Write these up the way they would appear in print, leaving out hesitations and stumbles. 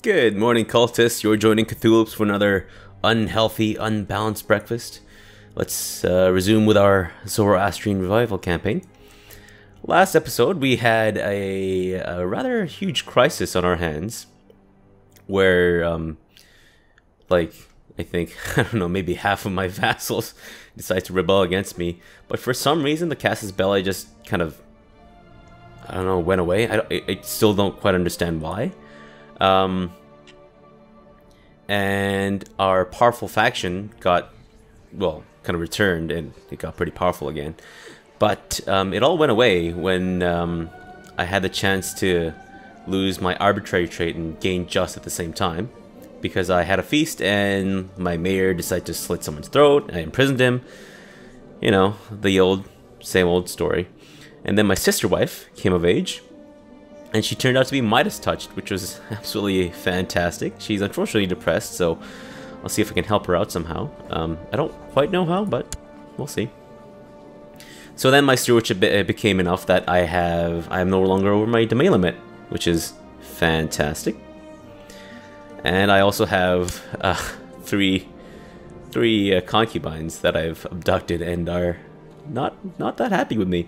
Good morning, cultists. You're joining CthuLoops for another unhealthy, unbalanced breakfast. Let's resume with our Zoroastrian revival campaign. Last episode, we had a rather huge crisis on our hands, where, I think, I don't know, maybe half of my vassals decide to rebel against me. But for some reason, the Casus Belli just kind of, I don't know, went away. I still don't quite understand why. And our powerful faction got, well, kind of returned, and it got pretty powerful again. But it all went away when I had the chance to lose my arbitrary trait and gain just at the same time, because I had a feast and my mayor decided to slit someone's throat. I imprisoned him. You know, the same old story. And then my sister wife came of age, and she turned out to be Midas touched, which was absolutely fantastic. She's unfortunately depressed, so I'll see if I can help her out somehow. I don't quite know how, but we'll see. So then my stewardship became enough that I am no longer over my domain limit, which is fantastic. And I also have three concubines that I've abducted and are not that happy with me.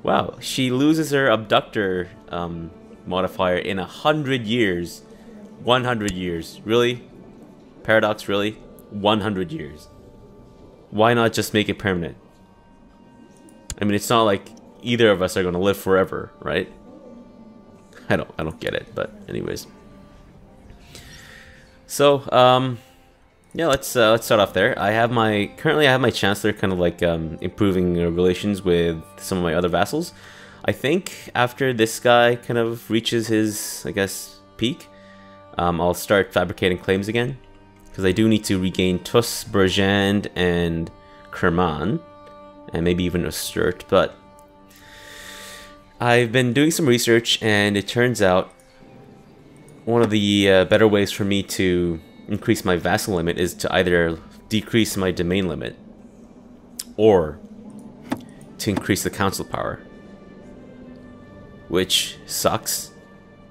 Wow, she loses her abductor modifier in 100 years. 100 years. Really? Paradox, really? 100 years. Why not just make it permanent? I mean, it's not like either of us are going to live forever, right? I don't get it, but anyways. So, yeah, let's start off there. Currently I have my chancellor kind of like improving relations with some of my other vassals. I think after this guy kind of reaches his, I guess, peak, I'll start fabricating claims again, because I do need to regain Tus, Berjand, and Kerman, and maybe even Ostert. But I've been doing some research, and it turns out one of the better ways for me to increase my vassal limit is to either decrease my domain limit or to increase the council power. Which sucks.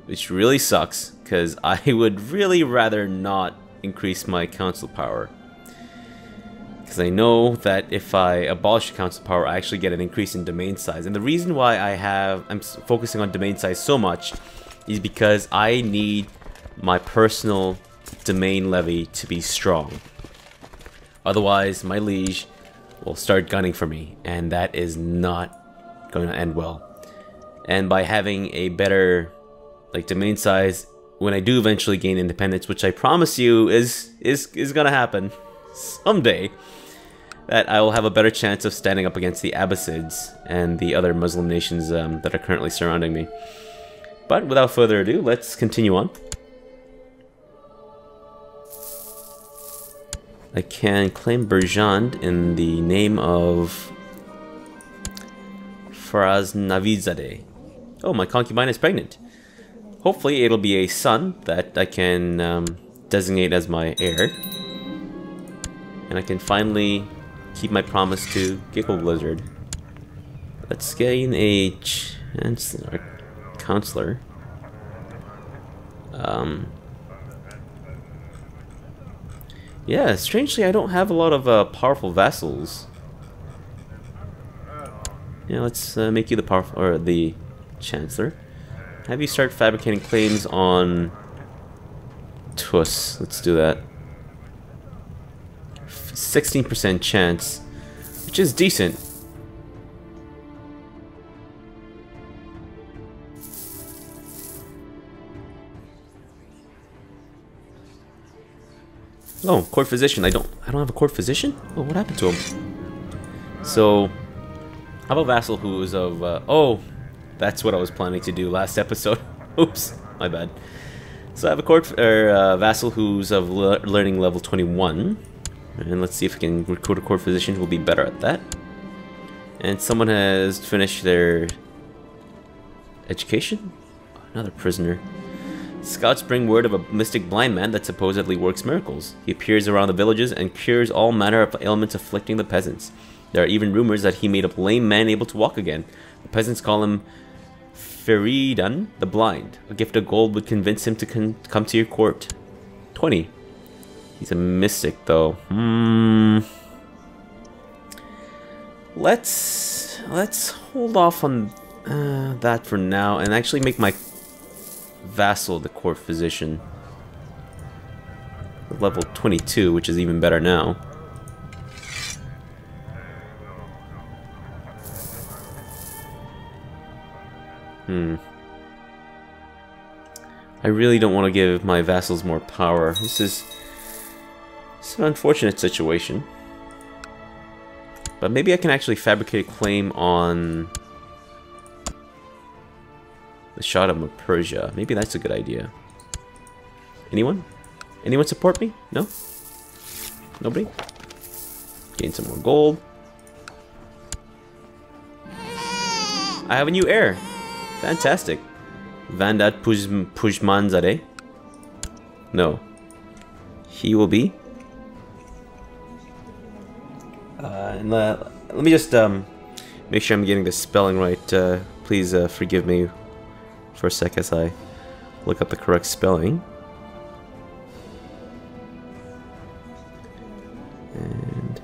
Which really sucks, because I would really rather not increase my council power. Because I know that if I abolish the council power, I actually get an increase in domain size. And the reason why I'm focusing on domain size so much is because I need my personal domain levy to be strong. Otherwise, my liege will start gunning for me, and that is not going to end well. And by having a better domain size, when I do eventually gain independence, which I promise you is gonna happen someday, that I will have a better chance of standing up against the Abbasids and the other Muslim nations that are currently surrounding me. But without further ado, let's continue on. I can claim Berjand in the name of Faraznavidzadeh. Oh, my concubine is pregnant. Hopefully it'll be a son that I can designate as my heir. And I can finally keep my promise to Giggle Blizzard. Let's gain a counselor. Yeah, strangely I don't have a lot of powerful vassals. Yeah, let's make you the chancellor. Have you start fabricating claims on Tus. Let's do that. 16% chance, which is decent. Oh, court physician. I don't have a court physician? Oh, what happened to him? So, I have a vassal who is of oh, that's what I was planning to do last episode. Oops, my bad. So I have a vassal who's of learning level 21, and let's see if we can recruit a court physician who will be better at that. And someone has finished their education. Another prisoner. Scouts bring word of a mystic blind man that supposedly works miracles. He appears around the villages and cures all manner of ailments afflicting the peasants. There are even rumors that he made a lame man able to walk again. The peasants call him Feridan the Blind. A gift of gold would convince him to come to your court. 20. He's a mystic, though. Let's hold off on that for now, and actually make my vassal the court physician. Level 22, which is even better now. I really don't want to give my vassals more power. It's an unfortunate situation. But maybe I can actually fabricate a claim on the Shadam of Persia. Maybe that's a good idea. Anyone? Anyone support me? No? Nobody? Gain some more gold. I have a new heir. Fantastic. Vandat Pujmanzadeh? No. He will be? Let me just make sure I'm getting the spelling right. Please forgive me for a sec as I look up the correct spelling. And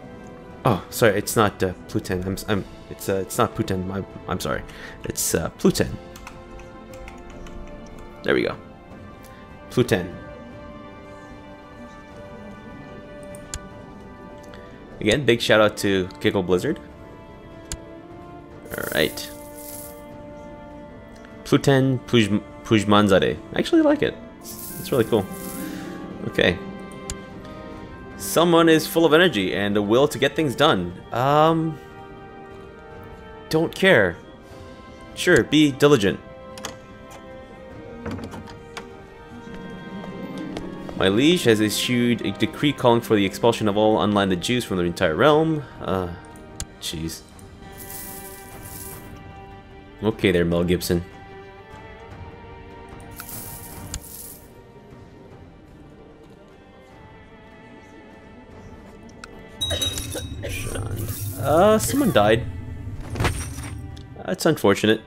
oh, sorry, it's not Pluten. It's not Pluten. I'm sorry. It's Pluten. There we go. Pluten. Again, big shout out to Giggle Blizzard. Alright. Pluten Pujmanzadeh. I actually like it. It's really cool. Okay. Someone is full of energy and a will to get things done. Don't care. Sure, be diligent. My liege has issued a decree calling for the expulsion of all unlanded Jews from the entire realm. Jeez. Okay there, Mel Gibson. Someone died. That's unfortunate.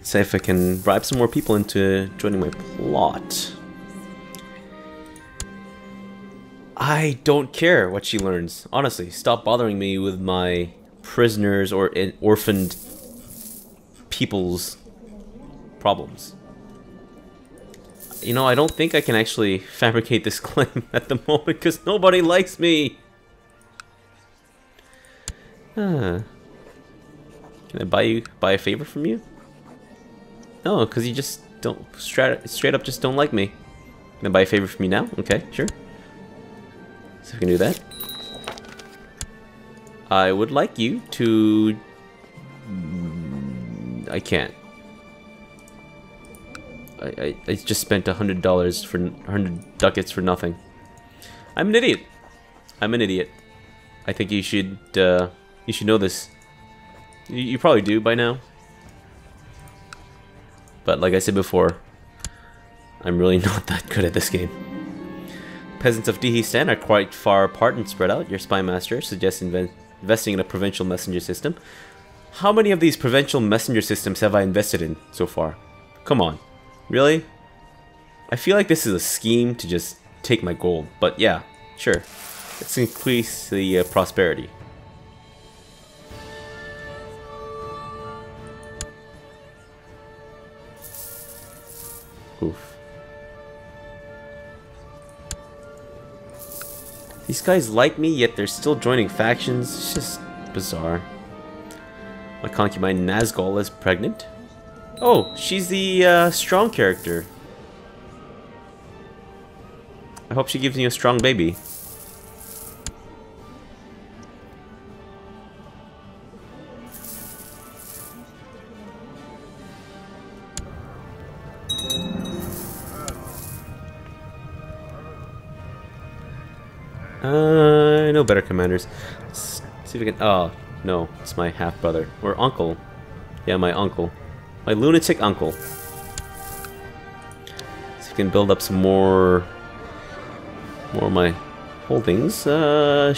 See if I can bribe some more people into joining my plot. I don't care what she learns. Honestly, stop bothering me with my prisoners or orphaned people's problems. You know, I don't think I can actually fabricate this claim at the moment because nobody likes me. Can I buy a favor from you? No, because you just don't straight up just don't like me. Can I buy a favor from you now? Okay, sure. So we can do that. I would like you to. I can't. I just spent $100 for 100 ducats for nothing. I'm an idiot. I'm an idiot. I think you should know this. You probably do by now. But like I said before, I'm really not that good at this game. Peasants of Dihistan are quite far apart and spread out. Your spy master suggests investing in a provincial messenger system. How many of these provincial messenger systems have I invested in so far? Come on. Really? I feel like this is a scheme to just take my gold. But yeah, sure. Let's increase the prosperity. Oof. These guys like me, yet they're still joining factions. It's just bizarre. My concubine Nazgul is pregnant. Oh, she's the strong character. I hope she gives me a strong baby. I know better commanders. Let's see if we can. Oh, no, it's my half brother or uncle. Yeah, my uncle. My lunatic uncle. So we can build up some more of my holdings.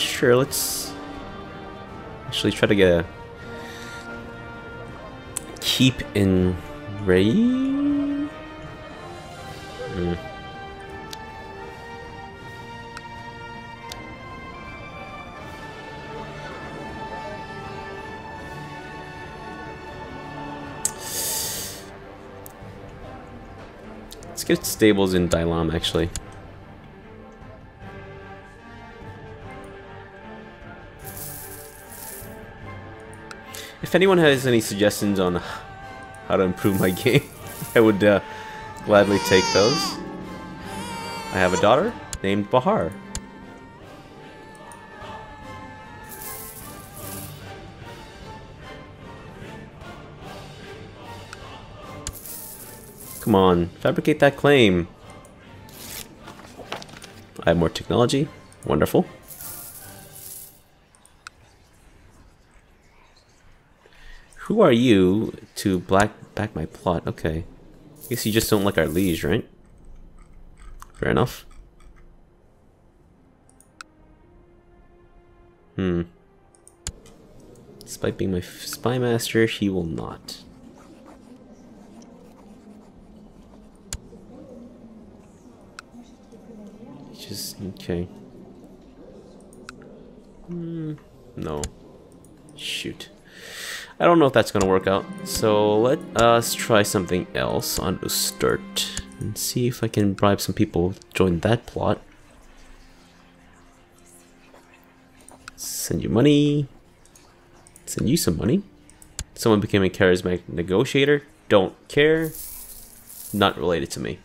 Sure, let's actually try to get a keep in ready. Let's get stables in Dailam, actually. If anyone has any suggestions on how to improve my game, I would gladly take those. I have a daughter named Bahar. Come on, fabricate that claim. I have more technology. Wonderful. Who are you to back my plot? Okay. I guess you just don't like our liege, right? Fair enough. Despite being my spy master, he will not. Just okay. No. Shoot. I don't know if that's gonna work out. So let us try something else on Usturt and see if I can bribe some people to join that plot. Send you money. Send you some money. Someone became a charismatic negotiator. Don't care. Not related to me.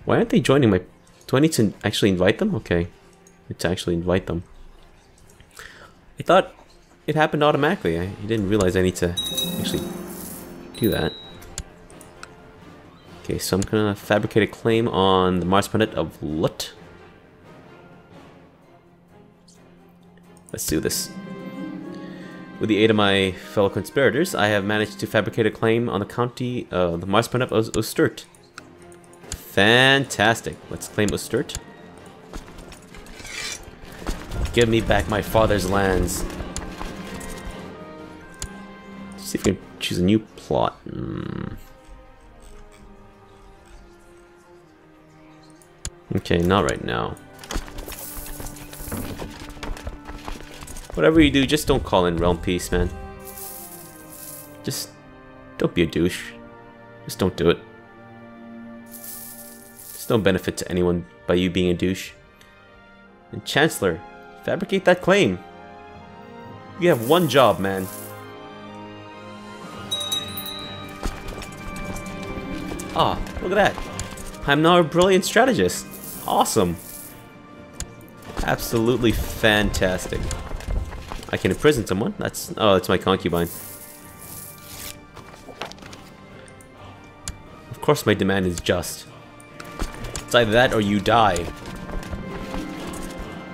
Why aren't they joining my... Do I need to actually invite them? Okay. I need to actually invite them. I thought it happened automatically. I didn't realize I need to actually do that. Okay, so I'm gonna fabricate a claim on the Mars planet of Lut. Let's do this. With the aid of my fellow conspirators, I have managed to fabricate a claim on the county, the Mars planet of Usturt. Fantastic. Let's claim Usturt. Give me back my father's lands. Let's see if we can choose a new plot. Okay, not right now. Whatever you do, just don't call in realm peace, man. Just don't be a douche. Just don't do it. There's no benefit to anyone by you being a douche. And Chancellor, fabricate that claim. You have one job, man. Ah, look at that. I'm now a brilliant strategist. Awesome. Absolutely fantastic. I can imprison someone. That's... Oh, it's my concubine. Of course my demand is just. It's either that or you die.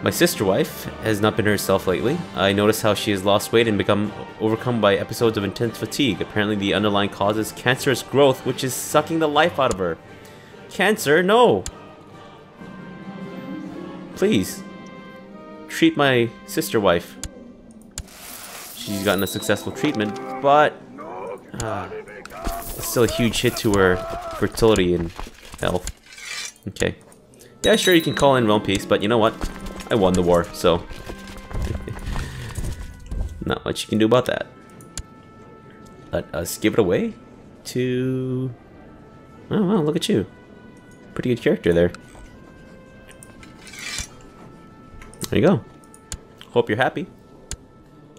My sister wife has not been herself lately. I noticed how she has lost weight and become overcome by episodes of intense fatigue. Apparently the underlying cause is cancerous growth, which is sucking the life out of her. Cancer? No! Please. Treat my sister wife. She's gotten a successful treatment, but it's still a huge hit to her fertility and health. Okay. Yeah, sure, you can call in realm peace, but you know what? I won the war, so not much you can do about that. Let us give it away to... Oh, wow, look at you. Pretty good character there. There you go. Hope you're happy.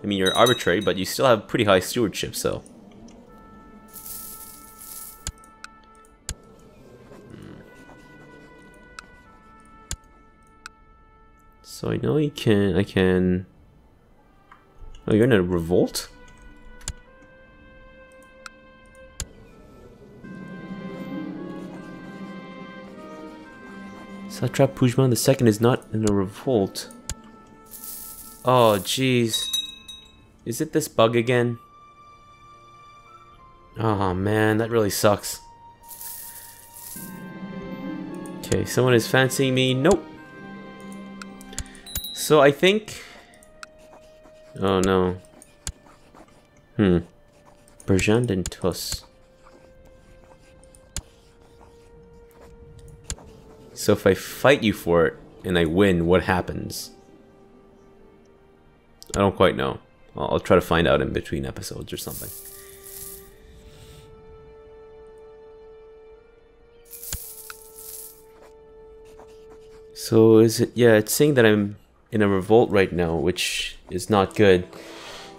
I mean, you're arbitrary, but you still have pretty high stewardship, so... So I know you can... I can... Oh, you're in a revolt? Satrap Pujman II is not in a revolt. Oh, jeez. Is it this bug again? Oh man, that really sucks. Okay, someone is fancying me. Nope. So I think... Oh no. Persian and Tus. So if I fight you for it and I win, what happens? I don't quite know. I'll try to find out in between episodes or something. So is it... Yeah, it's saying that I'm in a revolt right now, which is not good.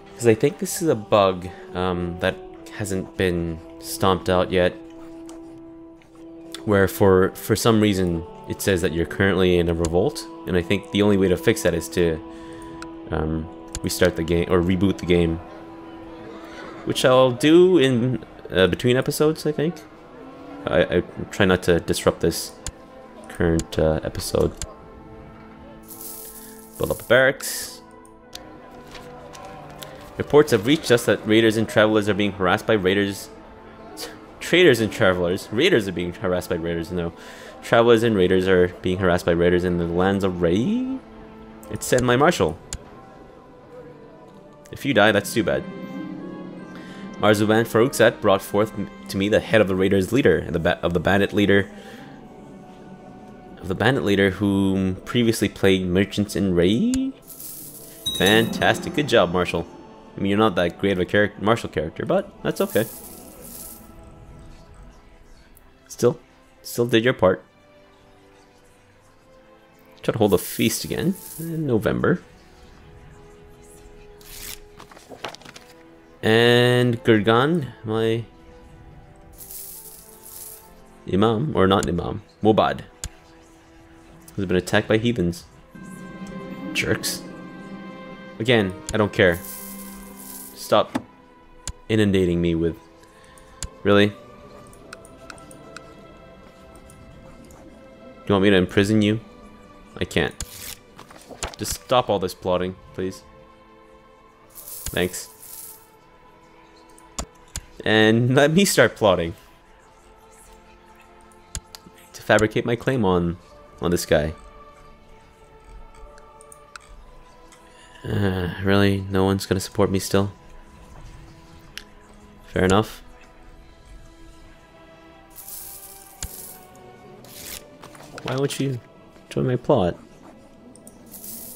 Because I think this is a bug that hasn't been stomped out yet. Where for some reason it says that you're currently in a revolt. And I think the only way to fix that is to restart the game, or reboot the game. Which I'll do in between episodes, I think. I try not to disrupt this current episode. Build up a barracks. Reports have reached us that raiders and travelers are being harassed by raiders. Traders and travelers. Raiders are being harassed by raiders. No. Travelers and raiders are being harassed by raiders in the lands of Ray. It said my marshal. If you die, that's too bad. Marzuban Faruksat brought forth to me the head of the raiders' leader, and of the bandit leader whom previously played merchants in Ray. Fantastic, good job, Marshal. I mean, you're not that great of a martial character, but that's okay. Still did your part. Try to hold a feast again in November. And Gurgan, my Imam, or not Imam, Mubad, has been attacked by heathens. Jerks. Again, I don't care. Stop inundating me with... Really? Do you want me to imprison you? I can't. Just stop all this plotting, please. Thanks. And let me start plotting. To fabricate my claim on this guy. Really? No one's gonna support me still? Fair enough. Why won't you join my plot?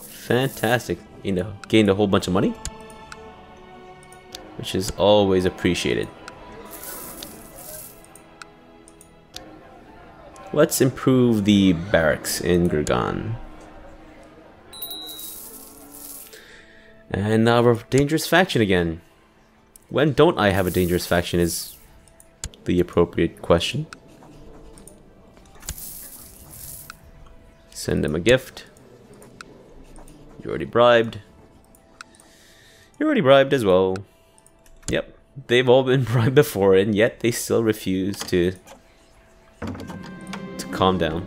Fantastic. You know, gained a whole bunch of money, which is always appreciated. Let's improve the barracks in Gurgan. And now we're dangerous faction again. When don't I have a dangerous faction is the appropriate question. Send them a gift. You already bribed. You're already bribed as well. Yep, they've all been bribed before, and yet they still refuse to calm down.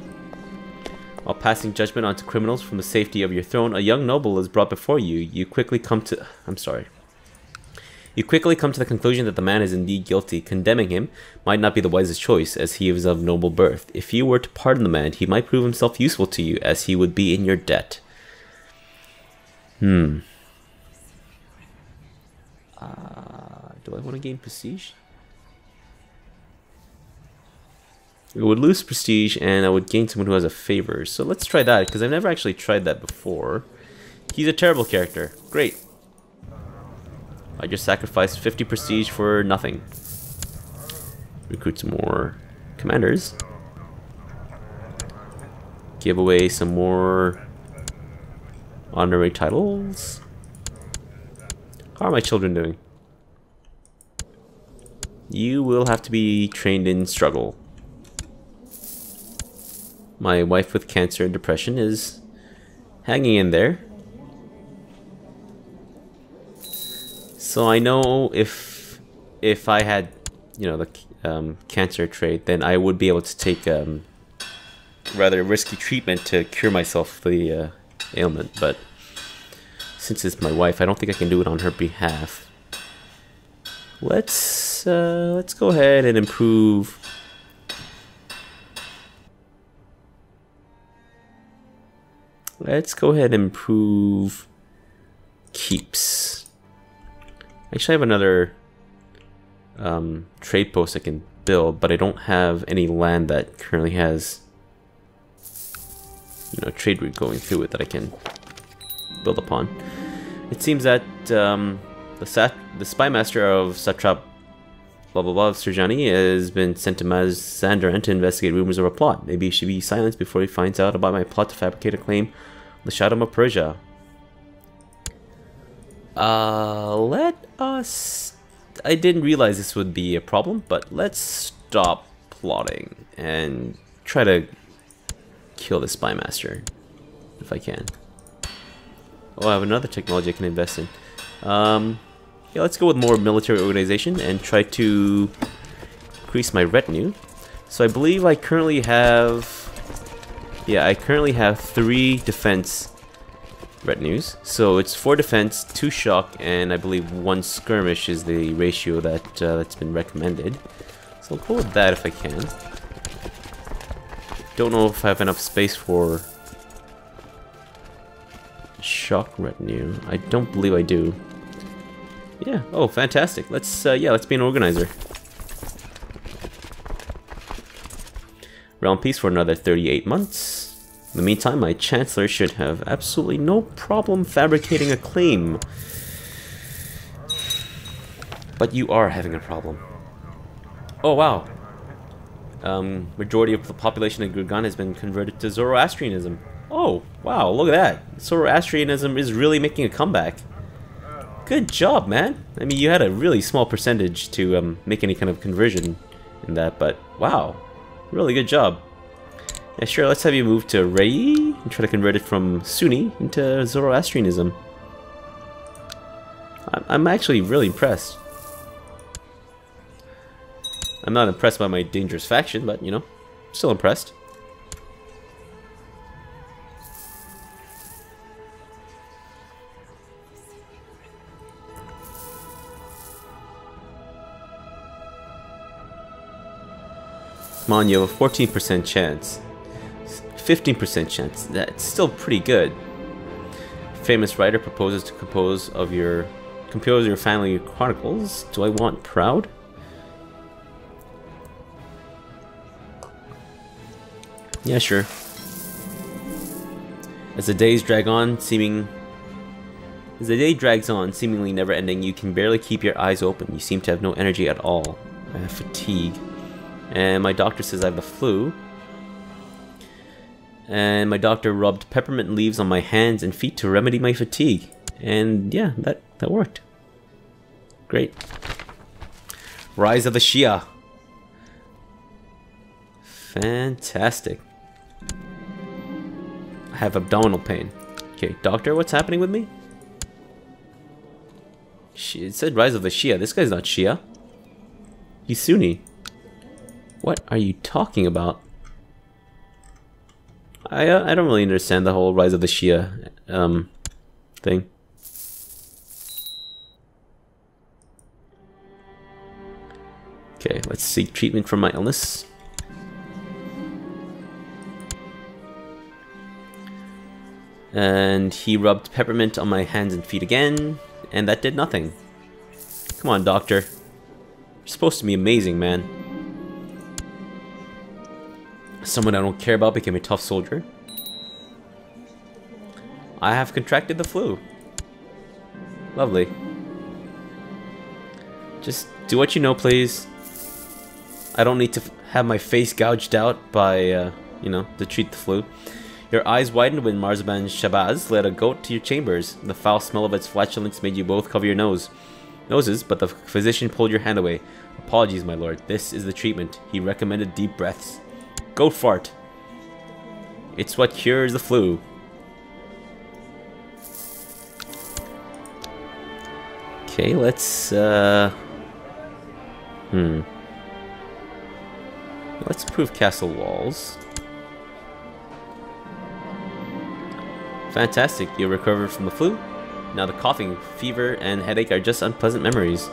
While passing judgment onto criminals from the safety of your throne, a young noble is brought before you. You quickly come to the conclusion that the man is indeed guilty. Condemning him might not be the wisest choice, as he is of noble birth. If you were to pardon the man, he might prove himself useful to you, as he would be in your debt. Do I want to gain prestige? I would lose prestige, and I would gain someone who has a favor. So let's try that, because I've never actually tried that before. He's a terrible character. Great. I just sacrificed 50 prestige for nothing. Recruit some more commanders. Give away some more honorary titles. How are my children doing? You will have to be trained in struggle. My wife with cancer and depression is hanging in there. So I know if I had, you know, the cancer trait, then I would be able to take rather risky treatment to cure myself the ailment. But since it's my wife, I don't think I can do it on her behalf. Let's go ahead and improve let's go ahead and improve keeps. Actually, I have another trade post I can build, but I don't have any land that currently has, you know, trade route going through it that I can build upon. It seems that the spy master of Satrap blah blah blah of Serjani has been sent to Mazandaran to investigate rumors of a plot. Maybe he should be silenced before he finds out about my plot to fabricate a claim on the shadow of Persia. Let us... I didn't realize this would be a problem, but let's stop plotting and try to kill the spy master if I can. Oh, I have another technology I can invest in. Yeah, let's go with more military organization and try to increase my retinue. So I believe I currently have... yeah, I currently have 3 defense retinues. So it's 4 defense, 2 shock, and I believe 1 skirmish is the ratio that that's been recommended. So I'll go with that if I can. Don't know if I have enough space for shock retinue. I don't believe I do. Yeah. Oh, fantastic. Let's yeah, let's be an organizer. Realm peace for another 38 months. In the meantime, my chancellor should have absolutely no problem fabricating a claim. But you are having a problem. Oh wow. Majority of the population of Gurgan has been converted to Zoroastrianism. Oh wow, look at that. Zoroastrianism is really making a comeback. Good job, man. I mean, you had a really small percentage to make any kind of conversion in that, but wow, really good job. Yeah, sure, let's have you move to Rei and try to convert it from Sunni into Zoroastrianism. I'm actually really impressed. I'm not impressed by my dangerous faction, but, you know, still impressed. Come on, you have a 14% chance. 15% chance. That's still pretty good. Famous writer proposes to compose your family chronicles. Do I want proud? Yeah, sure. As the day drags on, seemingly never ending, you can barely keep your eyes open. You seem to have no energy at all. I have fatigue. And my doctor says I have the flu. And my doctor rubbed peppermint leaves on my hands and feet to remedy my fatigue. And yeah, that worked. Great. Rise of the Shia. Fantastic. I have abdominal pain. Okay, doctor, what's happening with me? It said Rise of the Shia. This guy's not Shia. He's Sunni. What are you talking about? I don't really understand the whole Rise of the Shia thing. Okay, let's seek treatment for my illness. And he rubbed peppermint on my hands and feet again, and that did nothing. Come on, doctor. You're supposed to be amazing, man. Someone I don't care about became a tough soldier. I have contracted the flu. Lovely. Just do what you know, please. I don't need to have my face gouged out by, you know, to treat the flu. Your eyes widened when Marzaban Shabazz led a goat to your chambers. The foul smell of its flatulence made you both cover your noses, but the physician pulled your hand away. Apologies, my lord. This is the treatment. He recommended deep breaths. Goat fart. It's what cures the flu. Okay, let's let's improve castle walls. Fantastic, you recovered from the flu. Now the coughing, fever, and headache are just unpleasant memories.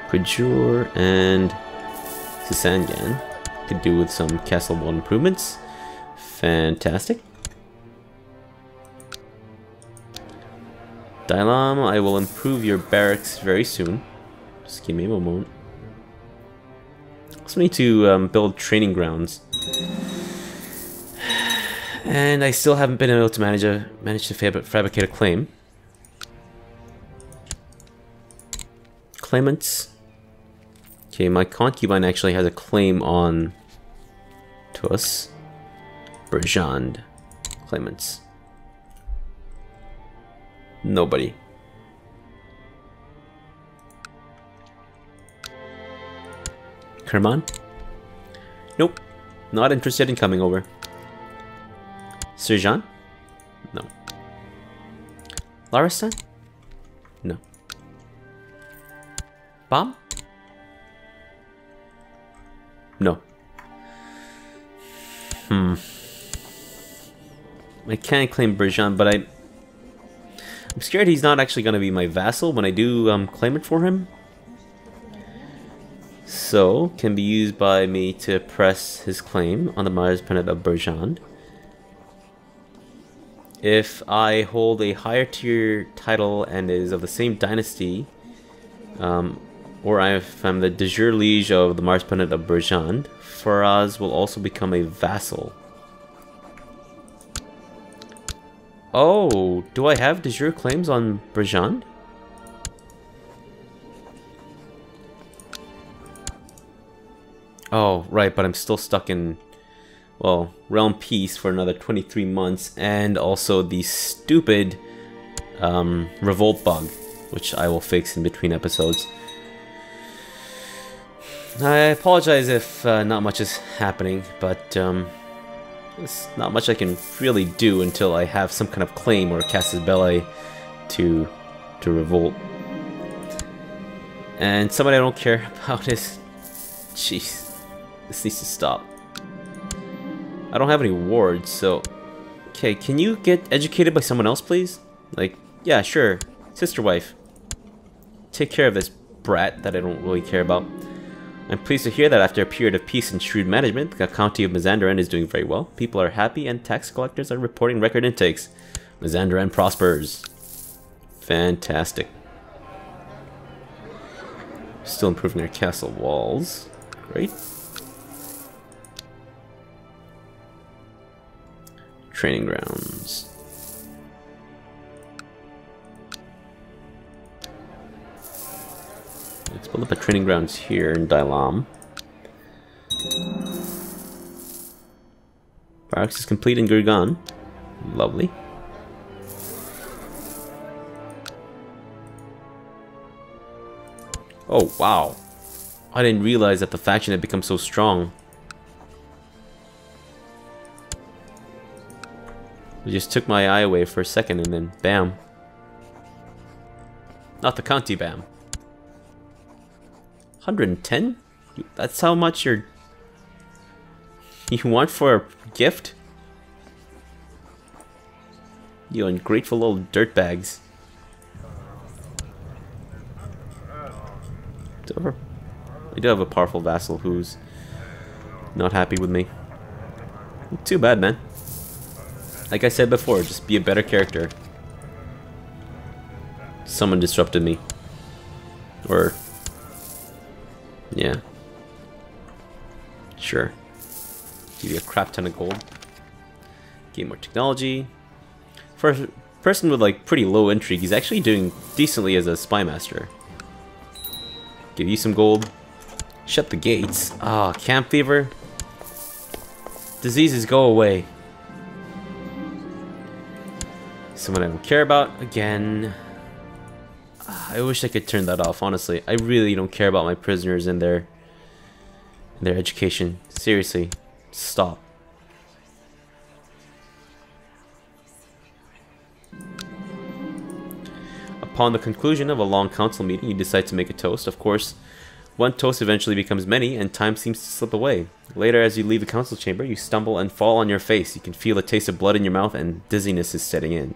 Pajur and Susangan. Could do with some castle wall improvements. Fantastic. Dailam, I will improve your barracks very soon. Just give me a moment. Also need to build training grounds. And I still haven't been able to manage to fabricate a claim. Claimants. Okay, my concubine actually has a claim on to us. Berjand. Claimants. Nobody. Kerman? Nope. Not interested in coming over. Serjan? No. Laristan? No. Bam? No. I can't claim Berjand, but I'm scared he's not actually going to be my vassal when I do claim it for him. So, can be used by me to press his claim on the Mars Planet of Berjand. If I hold a higher tier title and is of the same dynasty, or if I'm the de jure liege of the Mars Planet of Berjand, Faraz will also become a vassal. Oh, do I have de jure claims on Berjand? Oh, right, but I'm still stuck in, well, realm peace for another 23 months, and also the stupid revolt bug, which I will fix in between episodes. I apologize if not much is happening, but there's not much I can really do until I have some kind of claim or casus belli to revolt. And somebody I don't care about is... Jeez. This needs to stop. I don't have any wards, so... Okay, can you get educated by someone else, please? Like, yeah, sure. Sister wife. Take care of this brat that I don't really care about. I'm pleased to hear that after a period of peace and shrewd management, the county of Mazandaran is doing very well. People are happy and tax collectors are reporting record intakes. Mazandaran prospers. Fantastic. Still improving our castle walls. Great. Training grounds. Let's build up a training grounds here in Dailam. Barracks is complete in Gurgan. Lovely. Oh, wow. I didn't realize that the faction had become so strong. It just took my eye away for a second and then bam. Not the county bam. 110? That's how much you want for a gift? You ungrateful little dirtbags. I do have a powerful vassal who's not happy with me. Too bad, man. Like I said before, just be a better character. Someone disrupted me. Or... yeah. Sure. Give you a crap ton of gold. Gain more technology. For a person with like pretty low intrigue, he's actually doing decently as a spy master. Give you some gold. Shut the gates. Ah, camp fever. Diseases go away. Someone I don't care about again. I wish I could turn that off, honestly. I really don't care about my prisoners and their education. Seriously, stop. Upon the conclusion of a long council meeting, you decide to make a toast. Of course, one toast eventually becomes many, and time seems to slip away. Later, as you leave the council chamber, you stumble and fall on your face. You can feel the taste of blood in your mouth, and dizziness is setting in.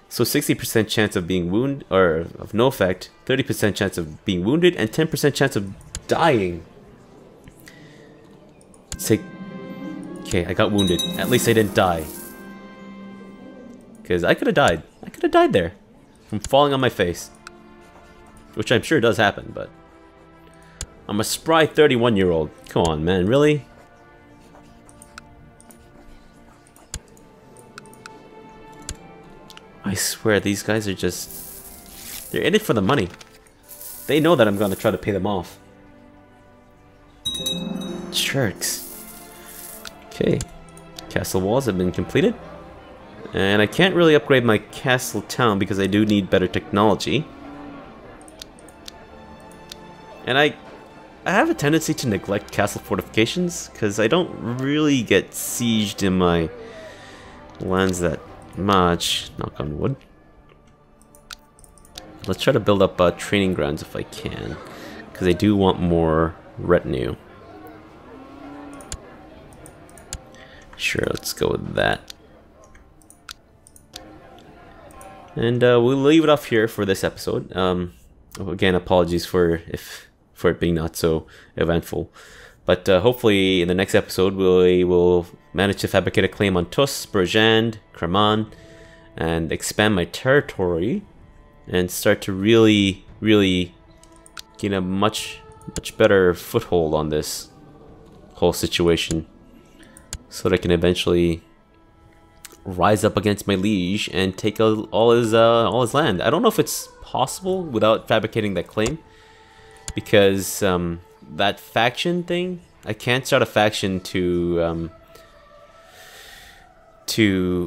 So 60% chance of being wounded, or of no effect, 30% chance of being wounded, and 10% chance of dying. take... Okay, I got wounded. At least I didn't die. Because I could have died. I could have died there. From falling on my face. Which I'm sure does happen, but... I'm a spry 31-year-old. Come on, man. Really? I swear, these guys are just... They're in it for the money. They know that I'm going to try to pay them off. Jerks. Okay. Castle walls have been completed. And I can't really upgrade my castle town because I do need better technology. And I have a tendency to neglect castle fortifications because I don't really get sieged in my lands that much. Knock on wood. Let's try to build up training grounds if I can, because I do want more retinue. Sure, let's go with that. And we'll leave it off here for this episode. Again, apologies for it being not so eventful. But hopefully in the next episode we will manage to fabricate a claim on Tus, Berjand, Kraman, and expand my territory and start to really gain a much better foothold on this whole situation, so that I can eventually rise up against my liege and take all his land. I don't know if it's possible without fabricating that claim, because that faction thing, I can't start a faction to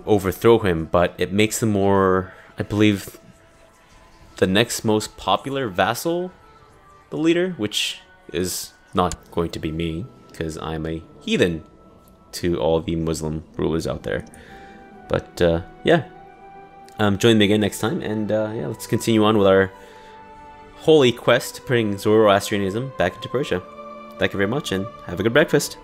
overthrow him, but it makes him more, I believe, the next most popular vassal, the leader, which is not going to be me, because I'm a heathen to all the Muslim rulers out there. But yeah, join me again next time, and yeah, let's continue on with our holy quest to bring Zoroastrianism back into Persia. Thank you very much, and have a good breakfast.